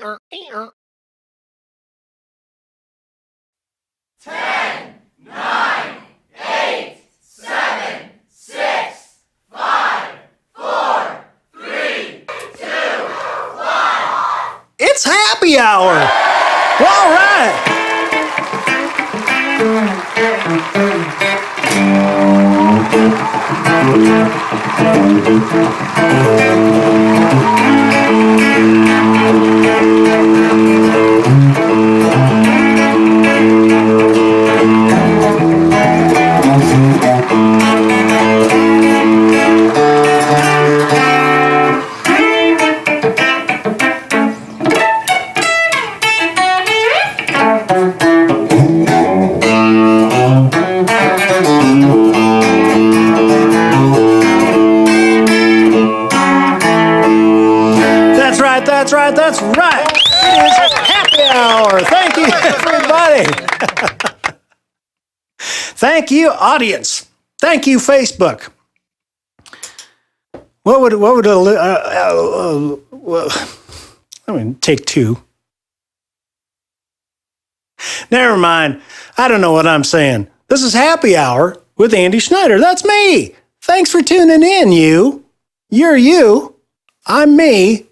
10, 9, 8, 7, 6, 5, 4, 3, 2, 1. It's happy hour. All right. That's right. It is happy hour. Thank you, everybody. Thank you, audience. Thank you, Facebook. Take two. Never mind. I don't know what I'm saying. This is Happy Hour with Andy Schneider. That's me. Thanks for tuning in, you. You're you. I'm me.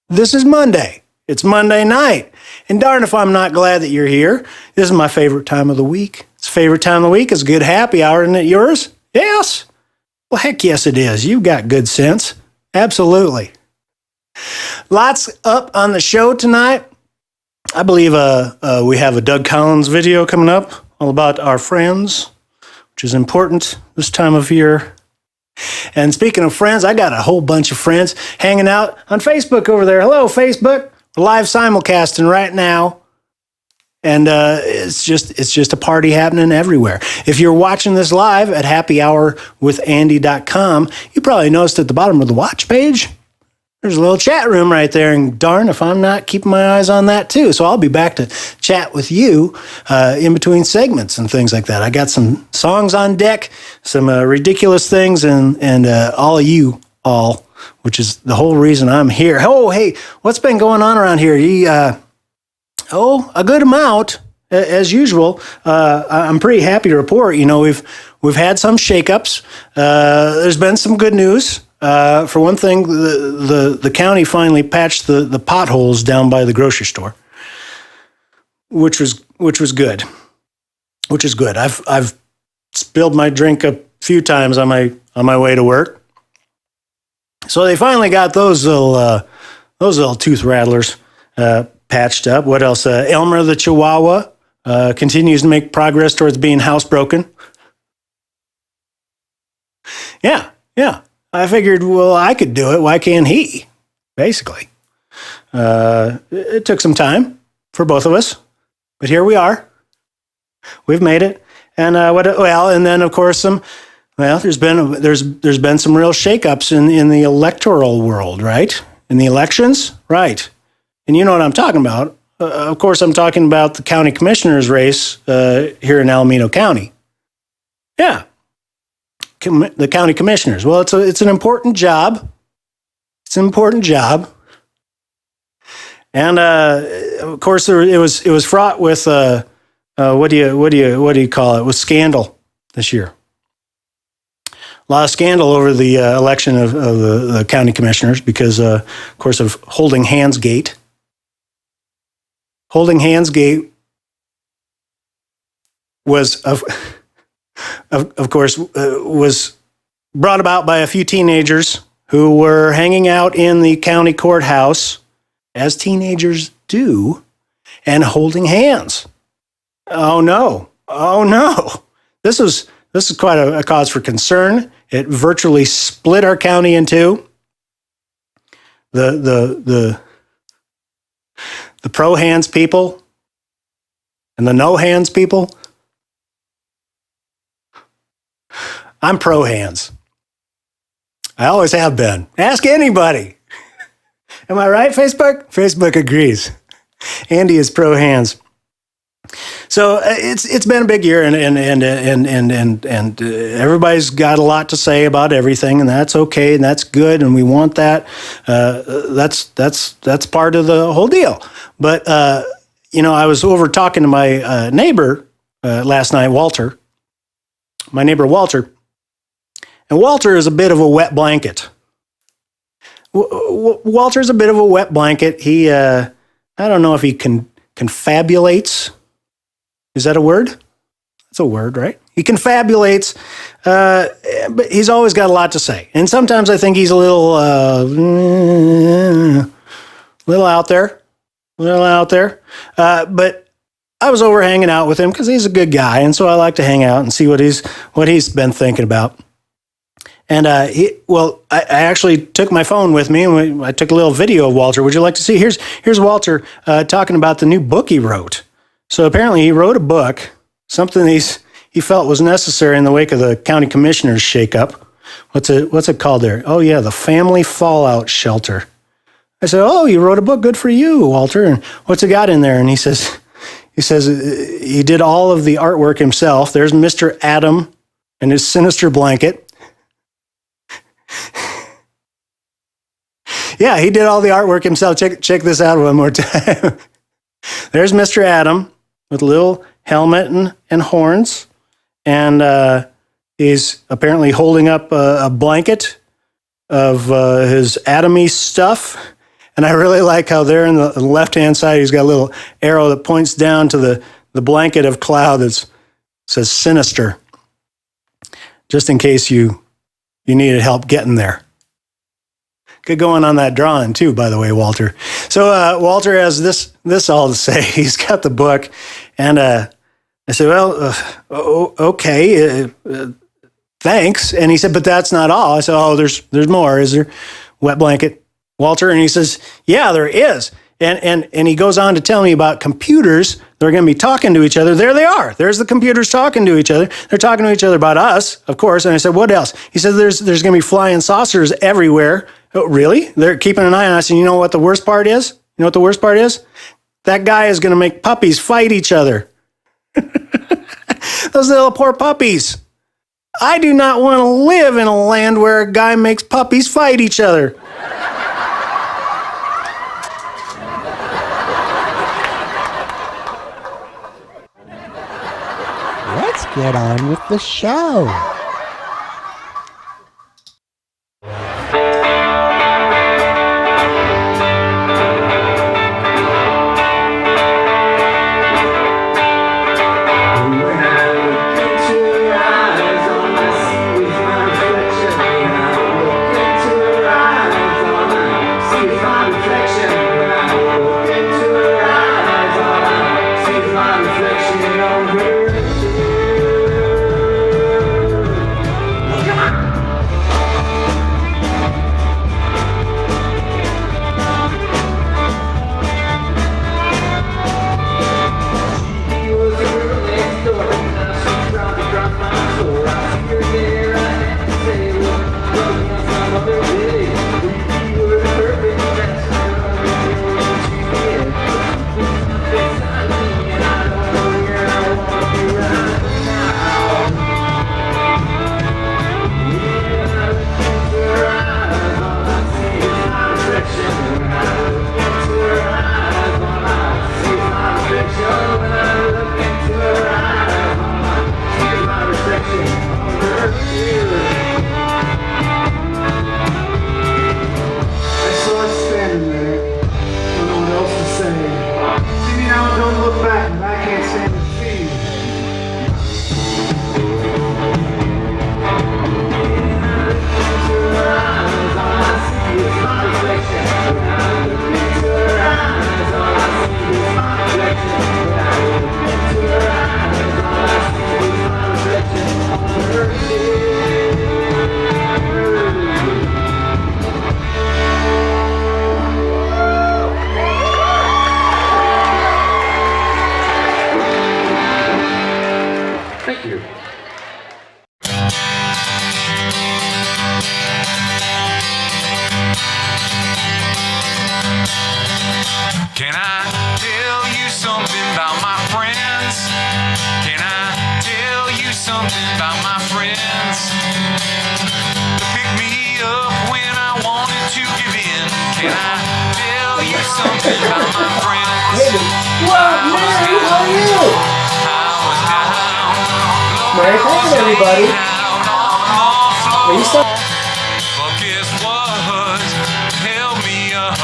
This is Monday. It's Monday night. And darn if I'm not glad that you're here. This is my favorite time of the week. It's favorite time of the week. It's a good happy hour, isn't it yours? Yes. Well, heck yes it is. You've got good sense. Absolutely. Lots up on the show tonight. I believe we have a Doug Collins video coming up all about our friends, which is important this time of year. And speaking of friends, I got a whole bunch of friends hanging out on Facebook over there. Hello, Facebook. We're live simulcasting right now. And it's just a party happening everywhere. If you're watching this live at happyhourwithandy.com, you probably noticed at the bottom of the watch page, there's a little chat room right there, and darn if I'm not keeping my eyes on that too. So I'll be back to chat with you in between segments and things like that. I got some songs on deck, some ridiculous things, and all of you all, which is the whole reason I'm here. Oh, hey, what's been going on around here? A good amount, as usual. I'm pretty happy to report. You know, we've had some shakeups. There's been some good news. For one thing, the county finally patched the potholes down by the grocery store, which was good. Which is good. I've spilled my drink a few times on my way to work, so they finally got those little tooth rattlers patched up. What else? Elmer the Chihuahua continues to make progress towards being housebroken. Yeah. I figured, well, I could do it. Why can't he? Basically. It took some time for both of us, but here we are. We've made it. And and then of course there's been some real shakeups in the electoral world, right? In the elections, right? And you know what I'm talking about. Of course, I'm talking about the county commissioner's race here in Alamito County. Yeah. The county commissioners. Well, it's an important job. It's an important job, and of course it was fraught with what do you call it? With scandal this year. A lot of scandal over the election of the county commissioners because, of course, of Holding Hands Gate. Holding Hands Gate was of course, was brought about by a few teenagers who were hanging out in the county courthouse, as teenagers do, and holding hands. Oh no! This is quite a cause for concern. It virtually split our county in two. The pro hands people and the no hands people. I'm pro hands. I always have been. Ask anybody. Am I right, Facebook? Facebook agrees. Andy is pro hands. So it's been a big year, and everybody's got a lot to say about everything, and that's okay, and that's good, and we want that. That's part of the whole deal. But I was over talking to my neighbor last night, Walter. My neighbor Walter, and Walter is a bit of a wet blanket. Walter's a bit of a wet blanket. He, I don't know if he confabulates. Is that a word? That's a word, right? He confabulates, but he's always got a lot to say. And sometimes I think he's a little out there. But I was over hanging out with him because he's a good guy, and so I like to hang out and see what he's been thinking about. And I actually took my phone with me, and I took a little video of Walter. Would you like to see? Here's Walter talking about the new book he wrote. So apparently he wrote a book, something he felt was necessary in the wake of the county commissioner's shakeup. What's it called there? Oh yeah, the Family Fallout Shelter. I said, oh, you wrote a book, good for you, Walter. And what's it got in there? And he says he did all of the artwork himself. There's Mr. Adam and his sinister blanket. Yeah, he did all the artwork himself. Check this out one more time. There's Mr. Adam with a little helmet and horns, and he's apparently holding up a blanket of his Adamy stuff. And I really like how there in the left-hand side, he's got a little arrow that points down to the blanket of cloud that says sinister, just in case you needed help getting there. Good going on that drawing too, by the way, Walter. So Walter has this all to say. He's got the book, and I said, well, okay, thanks. And he said, but that's not all. I said, oh, there's more. Is there? Wet blanket, Walter? And he says, yeah, there is. And he goes on to tell me about computers that are going to be talking to each other. There they are. There's the computers talking to each other. They're talking to each other about us, of course. And I said, what else? He said, there's going to be flying saucers everywhere. Oh, really? They're keeping an eye on us. And you know what the worst part is? You know what the worst part is? That guy is going to make puppies fight each other. Those little poor puppies. I do not want to live in a land where a guy makes puppies fight each other. Let's get on with the show. something about my friends? Can I tell you something about my friends? They pick me up when I wanted to give in. Can I tell you something about my friends? What, Mary? How are you? I was down, Merry Christmas, everybody. Are you still? but guess what? Held me up,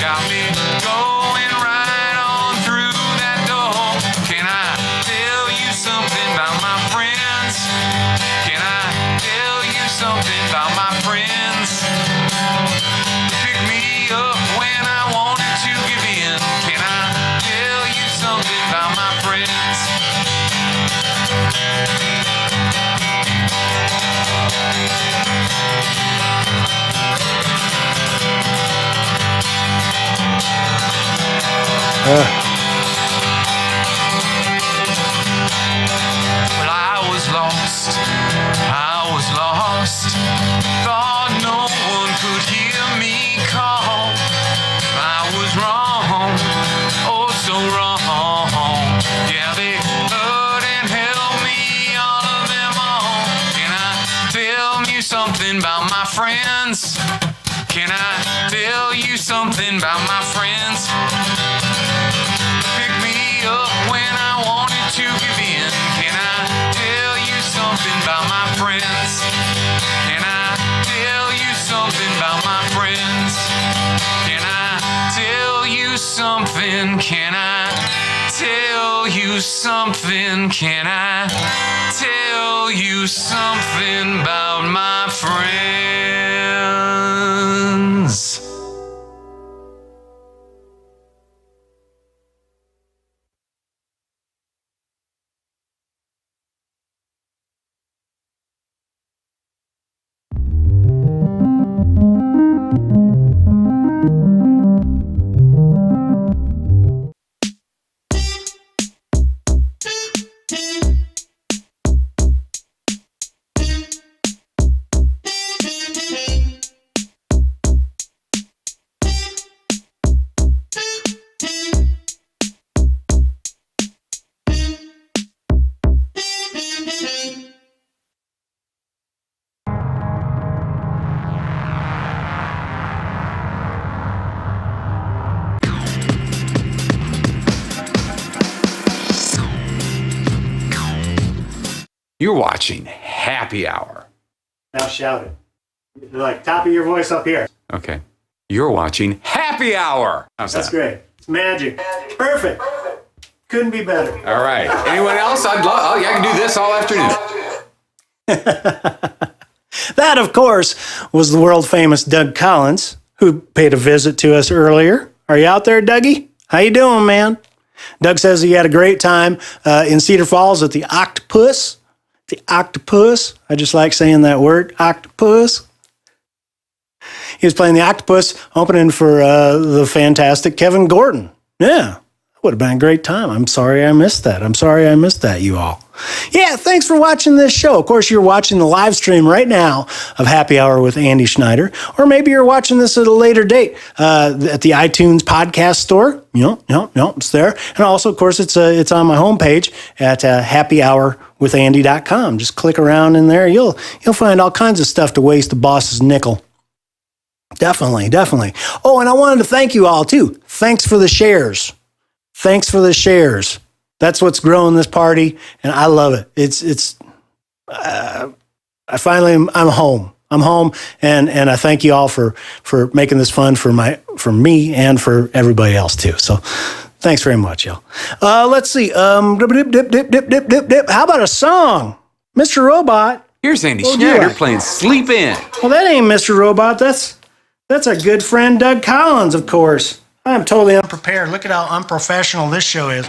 got me going right on through that door. Can I tell you something about my friends? Can I tell you something about my friends? Pick me up when I wanted to give in. Can I tell you something about my friends? Well, I was lost, thought no one could hear me call. I was wrong, oh so wrong. Yeah, they hurt and held me, all of them all. Can I tell you something about my friends? Can I tell you something about my friends? Pick me up when I wanted to give in. Can I tell you something about my friends? Can I tell you something about my friends? Can I tell you something? Can I tell you something? Can I tell you something about my friends? You're watching Happy Hour. Now shout it. Like top of your voice up here. Okay. You're watching Happy Hour. How's That's that? great. It's magic. Perfect. Couldn't be better. All right. Anyone else? I'd love. Oh, yeah, I can do this all afternoon. That, of course, was the world famous Doug Collins, who paid a visit to us earlier. Are you out there, Dougie? How you doing, man? Doug says he had a great time in Cedar Falls at the Octopus. The Octopus. I just like saying that word, Octopus. He was playing the Octopus, opening for the fantastic Kevin Gordon. Yeah, would have been a great time. I'm sorry I missed that, you all. Yeah, thanks for watching this show. Of course, you're watching the live stream right now of Happy Hour with Andy Schneider, or maybe you're watching this at a later date at the iTunes podcast store. It's there. And also, of course, it's on my homepage at happyhourwithandy.com. Just click around in there. You'll find all kinds of stuff to waste the boss's nickel. Definitely. Oh, and I wanted to thank you all, too. Thanks for the shares. That's what's growing this party, and I love it. I'm home. I'm home, and I thank you all for making this fun for me and for everybody else too. So, thanks very much, y'all. Let's see. How about a song, Mr. Robot? Here's Andy What would you Schneider like? playing Sleep In. Well, that ain't Mr. Robot. That's our good friend Doug Collins, of course. I'm totally unprepared. Look at how unprofessional this show is.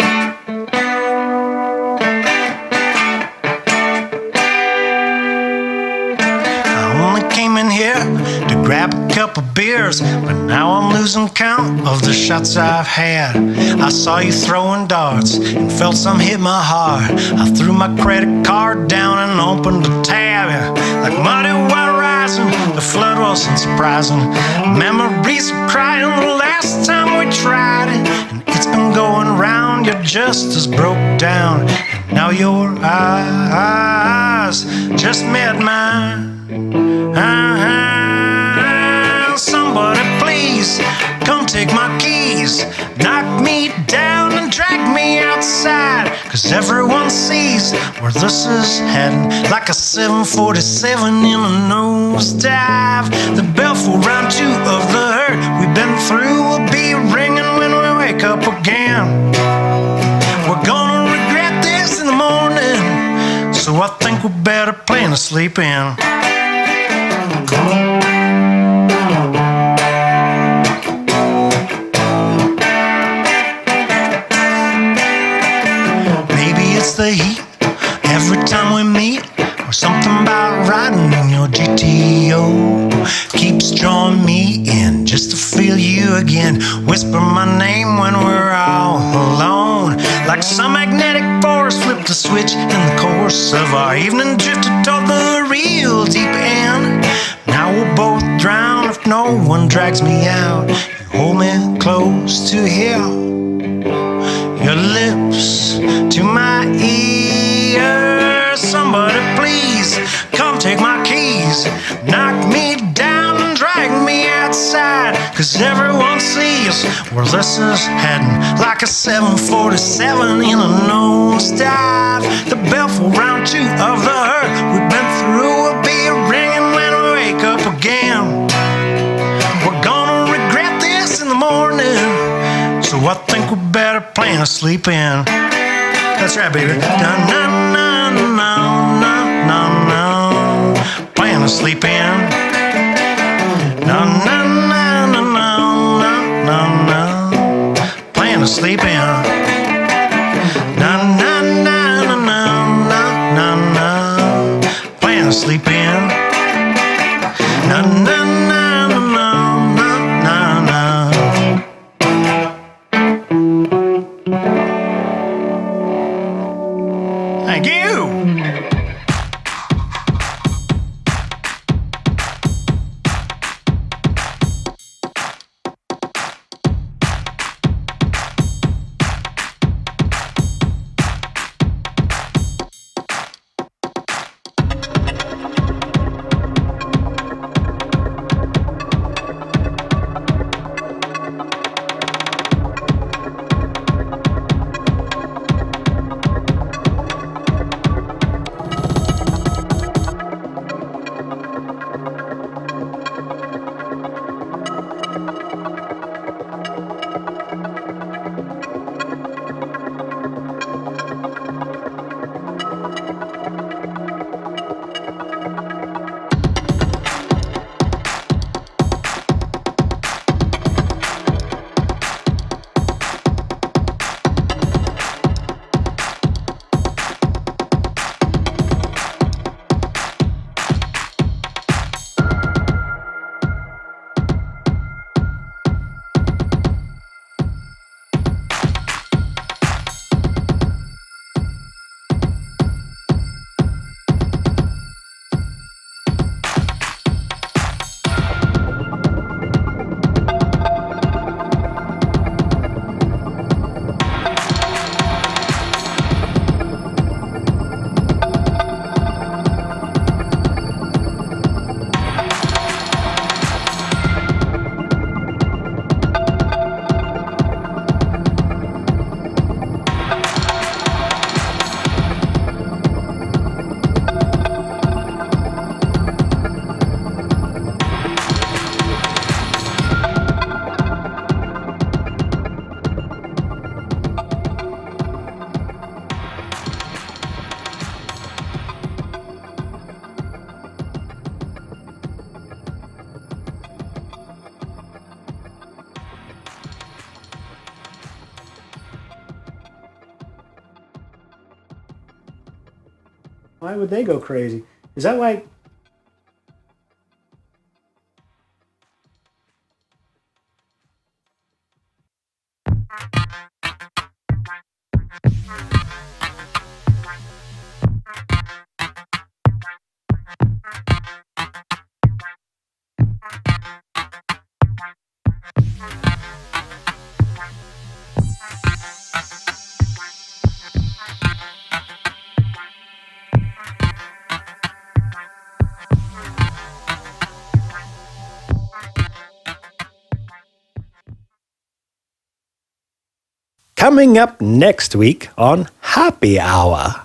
Came in here to grab a couple beers, but now I'm losing count of the shots I've had. I saw you throwing darts and felt some hit my heart. I threw my credit card down and opened a tab. Like muddy water rising, the flood wasn't surprising. Memories of crying the last time we tried it, and it's been going just as broke down. Now your eyes just met mine. Somebody please come take my keys, knock me down and drag me outside, 'cause everyone sees where this is heading, like a 747 in a nosedive. The bell for round 2 of the hurt we've been through will be ringing when we wake up again. We're gonna regret this in the morning, so I think we better plan to sleep in. The heat every time we meet, or something about riding in your GTO keeps drawing me in just to feel you again. Whisper my name when we're all alone, like some magnetic force flipped a switch in the course of our evening, drifted toward the real deep end. Now we'll both drown if no one drags me out. You hold me close to here, your lips to my ear. Somebody please come take my keys, knock me down and drag me outside, 'cause everyone sees where this is heading, like a 747 in a nosedive. The bell for round 2 of the hurt we've been through will be ringing when we wake up again. We're gonna regret this in the morning, so I think we better plan to sleep in. That's right, baby. Na na na na na na na. Plan to sleep in. Na na na na na na na na. Plan to sleep in. Na na na na na na na na. Plan to sleep in. Na na na na na na na. Thank you. Why would they go crazy? Is that like... coming up next week on Happy Hour.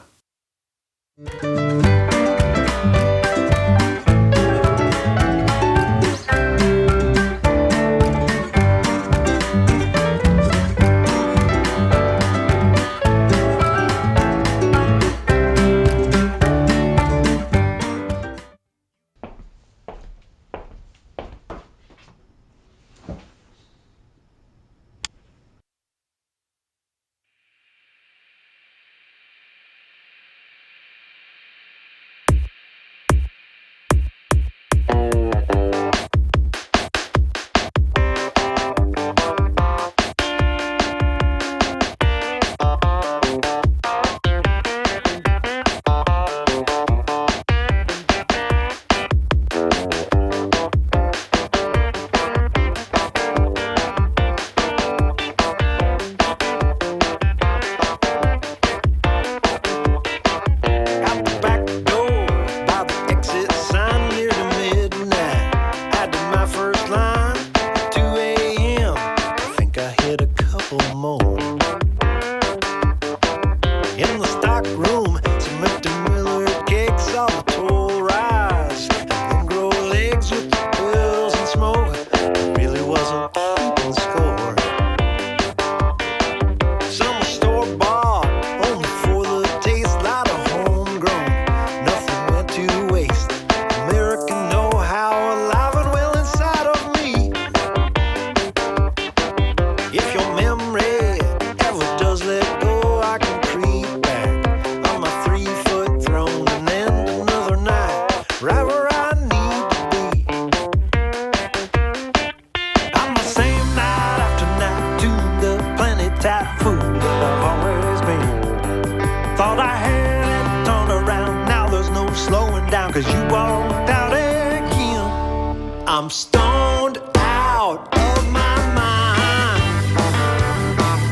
I'm stoned out of my mind,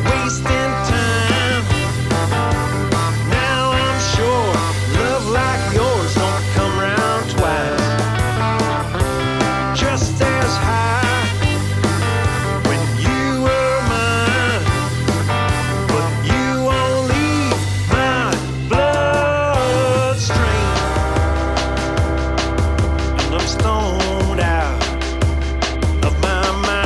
wasting time. Now I'm sure love like yours don't come round twice. Just as high when you were mine, but you won't leave my bloodstream. And I'm stoned out of my mind.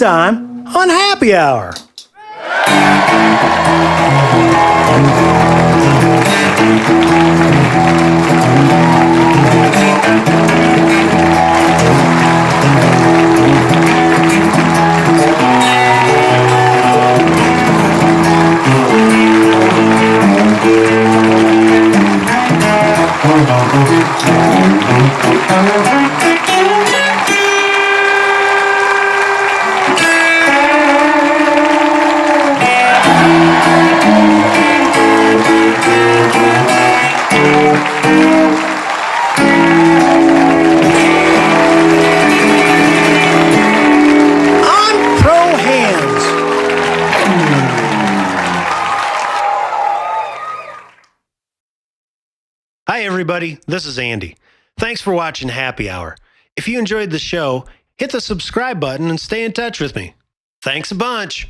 next time on Happy Hour. Hi, everybody. This is Andy. Thanks for watching Happy Hour. If you enjoyed the show, hit the subscribe button and stay in touch with me. Thanks a bunch.